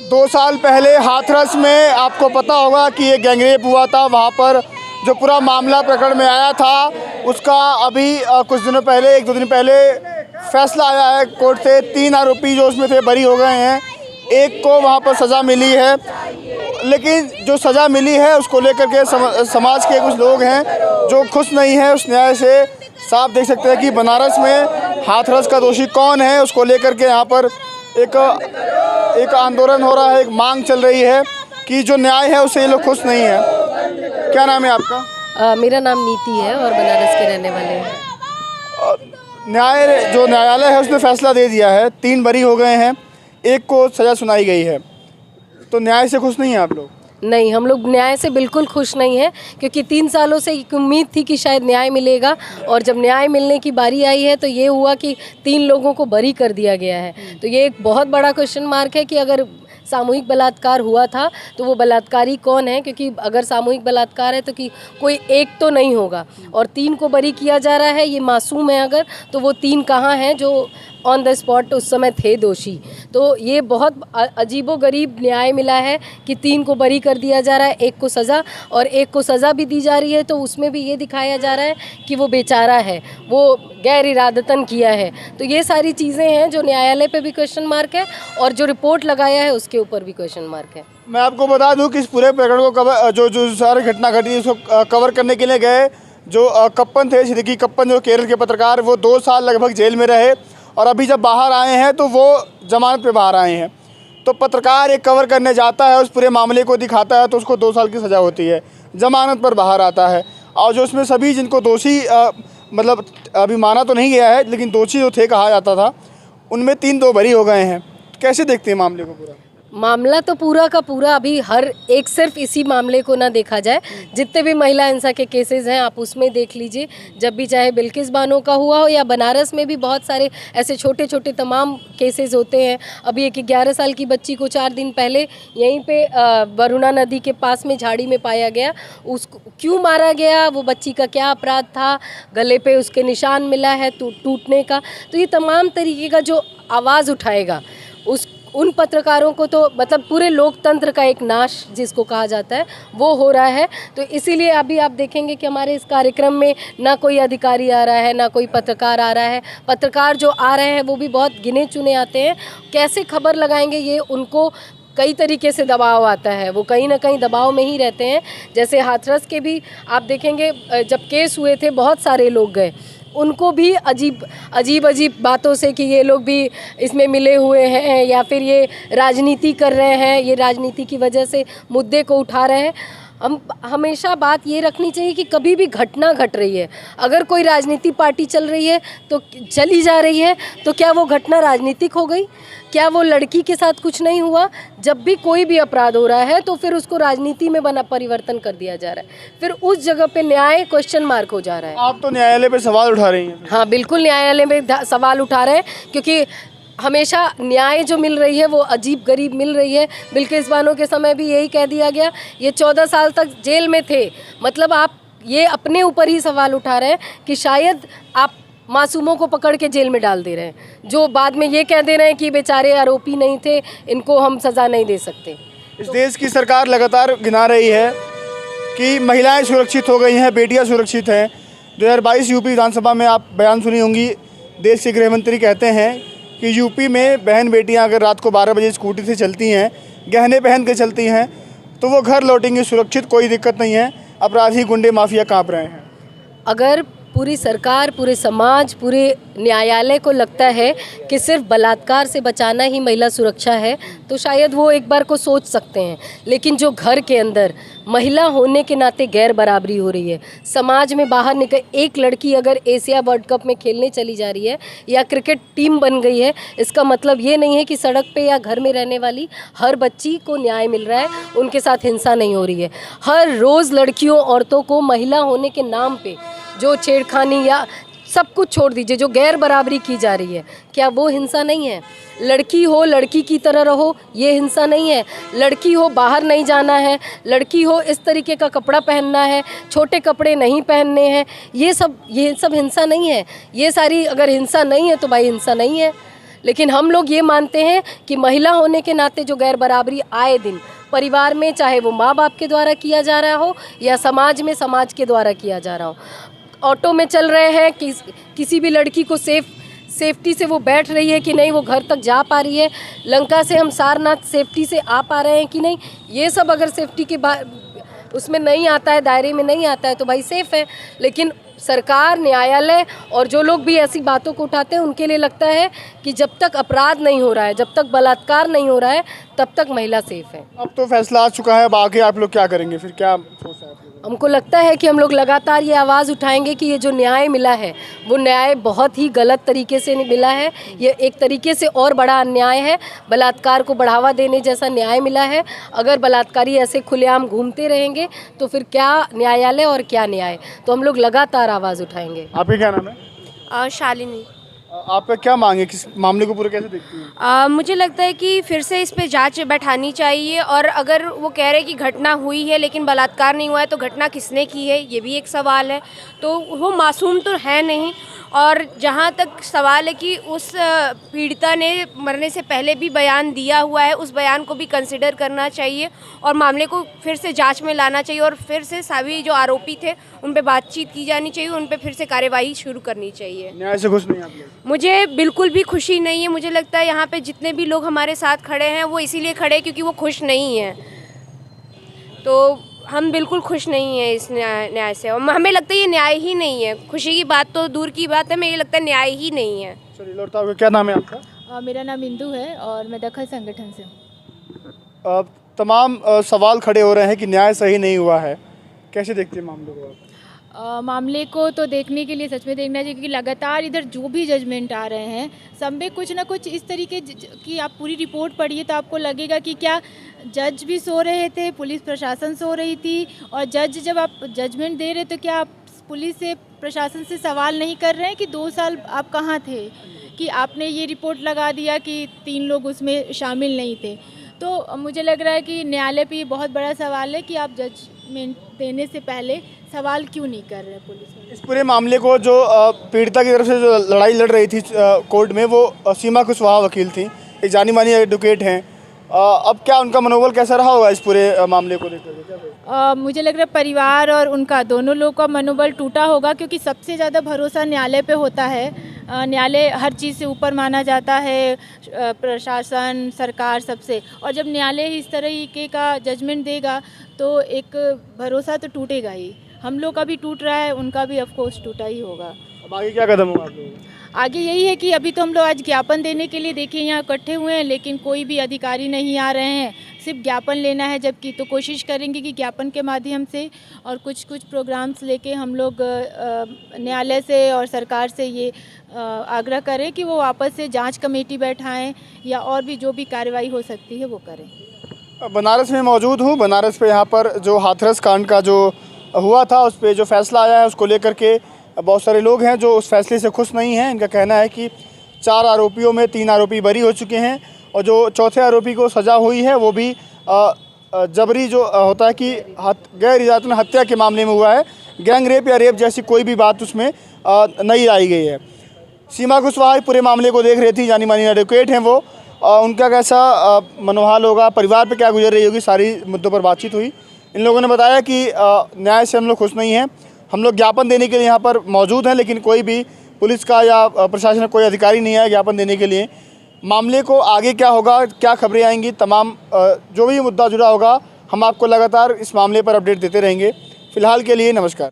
2 साल पहले हाथरस में आपको पता होगा कि एक गैंगरेप हुआ था। वहाँ पर जो पूरा मामला प्रकरण में आया था, उसका अभी कुछ दिनों पहले, 1-2 दिन पहले फैसला आया है कोर्ट से। 3 आरोपी जो उसमें थे बरी हो गए हैं, एक को वहाँ पर सज़ा मिली है। लेकिन जो सज़ा मिली है उसको लेकर के समाज के कुछ लोग हैं जो खुश नहीं हैं उस न्याय से। साफ देख सकते हैं कि बनारस में हाथरस का दोषी कौन है, उसको लेकर के यहाँ पर एक आंदोलन हो रहा है, एक मांग चल रही है कि जो न्याय है उससे ये लोग खुश नहीं हैं। क्या नाम है आपका? मेरा नाम नीति है और बनारस के रहने वाले हैं। न्यायालय है उसने फैसला दे दिया है, 3 बरी हो गए हैं, एक को सज़ा सुनाई गई है, तो न्याय से खुश नहीं हैं आप लोग? नहीं, हम लोग न्याय से बिल्कुल खुश नहीं हैं, क्योंकि 3 सालों से एक उम्मीद थी कि शायद न्याय मिलेगा, और जब न्याय मिलने की बारी आई है तो ये हुआ कि 3 लोगों को बरी कर दिया गया है। तो ये एक बहुत बड़ा क्वेश्चन मार्क है कि अगर सामूहिक बलात्कार हुआ था तो वो बलात्कारी कौन है, क्योंकि अगर सामूहिक बलात्कार है तो कि कोई एक तो नहीं होगा, और 3 को बरी किया जा रहा है। ये मासूम है अगर, तो वो 3 कहाँ हैं जो ऑन द स्पॉट उस समय थे दोषी? तो ये बहुत अजीबोगरीब न्याय मिला है कि 3 को बरी कर दिया जा रहा है, एक को सज़ा, और एक को सज़ा भी दी जा रही है तो उसमें भी ये दिखाया जा रहा है कि वो बेचारा है, वो गैर इरादतन किया है। तो ये सारी चीज़ें हैं जो न्यायालय पे भी क्वेश्चन मार्क है, और जो रिपोर्ट लगाया है उसके ऊपर भी क्वेश्चन मार्क है। मैं आपको बता दूं कि इस पूरे प्रकरण को जो सारी घटना घटी उसको कवर करने के लिए गए जो कप्पन थे, सिद्दीकी कप्पन, जो केरल के पत्रकार, वो 2 साल लगभग जेल में रहे, और अभी जब बाहर आए हैं तो वो जमानत पे बाहर आए हैं। तो पत्रकार एक कवर करने जाता है, उस पूरे मामले को दिखाता है, तो उसको 2 साल की सज़ा होती है, जमानत पर बाहर आता है। और जो उसमें सभी जिनको दोषी मतलब अभी माना तो नहीं गया है, लेकिन दोषी जो थे कहा जाता था, उनमें 3 बरी हो गए हैं। कैसे देखते हैं मामले को? पूरा मामला तो पूरा का पूरा अभी हर एक, सिर्फ इसी मामले को ना देखा जाए, जितने भी महिला हिंसा के केसेस हैं आप उसमें देख लीजिए। जब भी चाहे बिल्किस बानो का हुआ हो या बनारस में भी बहुत सारे ऐसे छोटे छोटे तमाम केसेस होते हैं। अभी एक 11 साल की बच्ची को 4 दिन पहले यहीं पे वरुणा नदी के पास में झाड़ी में पाया गया। उसको क्यों मारा गया, वो बच्ची का क्या अपराध था, गले पे उसके निशान मिला है टूटने का। तो ये तमाम तरीके का जो आवाज़ उठाएगा उन पत्रकारों को, तो मतलब पूरे लोकतंत्र का एक नाश जिसको कहा जाता है वो हो रहा है। तो इसीलिए अभी आप देखेंगे कि हमारे इस कार्यक्रम में ना कोई अधिकारी आ रहा है, ना कोई पत्रकार आ रहा है। पत्रकार जो आ रहे हैं वो भी बहुत गिने चुने आते हैं। कैसे खबर लगाएंगे, ये उनको कई तरीके से दबाव आता है, वो कहीं ना कहीं दबाव में ही रहते हैं। जैसे हाथरस के भी आप देखेंगे, जब केस हुए थे बहुत सारे लोग गए, उनको भी अजीब बातों से कि ये लोग भी इसमें मिले हुए हैं या फिर ये राजनीति कर रहे हैं, ये राजनीति की वजह से मुद्दे को उठा रहे हैं। हम हमेशा बात ये रखनी चाहिए कि कभी भी घटना घट रही है, अगर कोई राजनीति पार्टी चल रही है तो चली जा रही है, तो क्या वो घटना राजनीतिक हो गई? क्या वो लड़की के साथ कुछ नहीं हुआ? जब भी कोई भी अपराध हो रहा है तो फिर उसको राजनीति में परिवर्तन कर दिया जा रहा है, फिर उस जगह पे न्याय क्वेश्चन मार्क हो जा रहा है। आप तो न्यायालय पे सवाल उठा रही हैं। हाँ बिल्कुल, न्यायालय में सवाल उठा रहे हैं, क्योंकि हमेशा न्याय जो मिल रही है वो अजीब गरीब मिल रही है। बिल्किस बानो के समय भी यही कह दिया गया, ये 14 साल तक जेल में थे। मतलब आप ये अपने ऊपर ही सवाल उठा रहे हैं कि शायद आप मासूमों को पकड़ के जेल में डाल दे रहे हैं, जो बाद में ये कह दे रहे हैं कि बेचारे आरोपी नहीं थे, इनको हम सज़ा नहीं दे सकते। इस देश की सरकार लगातार गिना रही है कि महिलाएं सुरक्षित हो गई हैं, बेटियां सुरक्षित हैं। 2022 यूपी विधानसभा में आप बयान सुनी होंगी, देश के गृह मंत्री कहते हैं कि यूपी में बहन बेटियां अगर रात को 12 बजे स्कूटी से चलती हैं, गहने पहन के चलती हैं, तो वो घर लौटेंगी सुरक्षित, कोई दिक्कत नहीं है। अपराधी गुंडे माफिया काँप रहे हैं। अगर पूरी सरकार, पूरे समाज, पूरे न्यायालय को लगता है कि सिर्फ बलात्कार से बचाना ही महिला सुरक्षा है, तो शायद वो एक बार को सोच सकते हैं। लेकिन जो घर के अंदर महिला होने के नाते गैर बराबरी हो रही है, समाज में बाहर निकल, एक लड़की अगर एशिया वर्ल्ड कप में खेलने चली जा रही है या क्रिकेट टीम बन गई है, इसका मतलब ये नहीं है कि सड़क पे या घर में रहने वाली हर बच्ची को न्याय मिल रहा है, उनके साथ हिंसा नहीं हो रही है। हर रोज़ लड़कियों, औरतों को महिला होने के नाम पे जो छेड़खानी या सब कुछ छोड़ दीजिए, जो गैर बराबरी की जा रही है, क्या वो हिंसा नहीं है? लड़की हो लड़की की तरह रहो, ये हिंसा नहीं है? लड़की हो बाहर नहीं जाना है, लड़की हो इस तरीके का कपड़ा पहनना है, छोटे कपड़े नहीं पहनने हैं, ये सब हिंसा नहीं है? ये सारी अगर हिंसा नहीं है तो भाई हिंसा नहीं है। लेकिन हम लोग ये मानते हैं कि महिला होने के नाते जो गैर बराबरी आए दिन परिवार में, चाहे वो माँ बाप के द्वारा किया जा रहा हो या समाज में समाज के द्वारा किया जा रहा हो, ऑटो में चल रहे हैं, किसी भी लड़की को सेफ्टी से वो बैठ रही है कि नहीं, वो घर तक जा पा रही है, लंका से हम सारनाथ सेफ्टी से आ पा रहे हैं कि नहीं, ये सब अगर सेफ्टी के उसमें नहीं आता है, दायरे में नहीं आता है, तो भाई सेफ़ है। लेकिन सरकार, न्यायालय और जो लोग भी ऐसी बातों को उठाते हैं, उनके लिए लगता है कि जब तक अपराध नहीं हो रहा है, जब तक बलात्कार नहीं हो रहा है, तब तक महिला सेफ़ है। अब तो फैसला आ चुका है, अब आगे आप लोग क्या करेंगे, फिर क्या सोचा है आप लोगों ने? हमको लगता है कि हम लोग लगातार ये आवाज़ उठाएंगे कि ये जो न्याय मिला है वो न्याय बहुत ही गलत तरीके से मिला है। ये एक तरीके से और बड़ा अन्याय है, बलात्कार को बढ़ावा देने जैसा न्याय मिला है। अगर बलात्कारी ऐसे खुलेआम घूमते रहेंगे तो फिर क्या न्यायालय और क्या न्याय। तो हम लोग लगातार आवाज़ उठाएंगे। आपका क्या नाम है? शालिनी। आपका क्या मांग है, किस मामले को पूरा कैसे देखती हैं? मुझे लगता है कि फिर से इस पे जांच बैठानी चाहिए, और अगर वो कह रहे हैं कि घटना हुई है लेकिन बलात्कार नहीं हुआ है, तो घटना किसने की है, ये भी एक सवाल है। तो वो मासूम तो है नहीं, और जहाँ तक सवाल है कि उस पीड़िता ने मरने से पहले भी बयान दिया हुआ है, उस बयान को भी कंसिडर करना चाहिए और मामले को फिर से जांच में लाना चाहिए, और फिर से सभी जो आरोपी थे उन पे बातचीत की जानी चाहिए, उन पे फिर से कार्यवाही शुरू करनी चाहिए। न्याय से खुश नहीं आप लोग? मुझे बिल्कुल भी खुशी नहीं है। मुझे लगता है यहाँ पे जितने भी लोग हमारे साथ खड़े हैं वो इसीलिए खड़े हैं क्योंकि वो खुश नहीं हैं। तो हम बिल्कुल खुश नहीं हैं इस न्याय से, और हमें लगता है ये न्याय ही नहीं है। खुशी की बात तो दूर की बात है, हमें ये लगता है न्याय ही नहीं है। चलिए लौटता हूँ, क्या नाम है आपका? मेरा नाम इंदु है और मैं दखल संगठन से हूँ। तमाम सवाल खड़े हो रहे हैं कि न्याय सही नहीं हुआ है, कैसे देखते हैं मामले को आप? मामले को तो देखने के लिए सच में देखना चाहिए, क्योंकि लगातार इधर जो भी जजमेंट आ रहे हैं सब में कुछ ना कुछ इस तरीके की आप पूरी रिपोर्ट पढ़िए तो आपको लगेगा कि क्या जज भी सो रहे थे, पुलिस प्रशासन सो रही थी, और जज जब आप जजमेंट दे रहे तो क्या आप पुलिस से, प्रशासन से सवाल नहीं कर रहे हैं कि 2 साल आप कहाँ थे, कि आपने ये रिपोर्ट लगा दिया कि 3 लोग उसमें शामिल नहीं थे। तो मुझे लग रहा है कि न्यायालय पे ये बहुत बड़ा सवाल है कि आप जजमेंट देने से पहले सवाल क्यों नहीं कर रहे पुलिस में। इस पूरे मामले को जो पीड़िता की तरफ से जो लड़ाई लड़ रही थी कोर्ट में, वो सीमा कुशवाहा वकील थी, एक जानी मानी एडवोकेट हैं। अब क्या उनका मनोबल कैसा रहा होगा इस पूरे मामले को लेकर? मुझे लग रहा है परिवार और उनका, दोनों लोगों का मनोबल टूटा होगा, क्योंकि सबसे ज़्यादा भरोसा न्यायालय पे होता है। न्यायालय हर चीज़ से ऊपर माना जाता है, प्रशासन, सरकार, सबसे। और जब न्यायालय इस तरीके का जजमेंट देगा तो एक भरोसा तो टूटेगा ही। हम लोग का भी टूट रहा है, उनका भी ऑफकोर्स टूटा ही होगा। अब आगे क्या कदम होगा आप लोगों का? आगे यही है कि अभी तो हम लोग आज ज्ञापन देने के लिए देखिए यहाँ इकट्ठे हुए हैं, लेकिन कोई भी अधिकारी नहीं आ रहे हैं, सिर्फ ज्ञापन लेना है। जबकि तो कोशिश करेंगे कि ज्ञापन के माध्यम से और कुछ प्रोग्राम्स लेके हम लोग न्यायालय से और सरकार से ये आग्रह करें कि वो वापस से जांच कमेटी बैठाएं या और भी जो भी कार्रवाई हो सकती है वो करें। बनारस में मौजूद हूँ। बनारस पे यहाँ पर जो हाथरस कांड का जो हुआ था, उस पर जो फैसला आया है, उसको लेकर के बहुत सारे लोग हैं जो उस फैसले से खुश नहीं हैं। इनका कहना है कि 4 आरोपियों में 3 आरोपी बरी हो चुके हैं, और जो चौथे आरोपी को सज़ा हुई है वो भी जबरी जो होता है कि गैर इजाजतन हत्या के मामले में हुआ है। गैंग रेप या रेप जैसी कोई भी बात उसमें नहीं लाई गई है। सीमा कुशवाहा पूरे मामले को देख रही थी, जानी मानी एडवोकेट हैं वो। उनका कैसा मनोहाल होगा, परिवार पे क्या गुजर रही होगी, सारी मुद्दों पर बातचीत हुई। इन लोगों ने बताया कि न्याय से हम लोग खुश नहीं हैं, हम लोग ज्ञापन देने के लिए यहाँ पर मौजूद हैं, लेकिन कोई भी पुलिस का या प्रशासन का कोई अधिकारी नहीं आया ज्ञापन देने के लिए। मामले को आगे क्या होगा, क्या खबरें आएंगी, तमाम जो भी मुद्दा जुड़ा होगा, हम आपको लगातार इस मामले पर अपडेट देते रहेंगे। फ़िलहाल के लिए नमस्कार।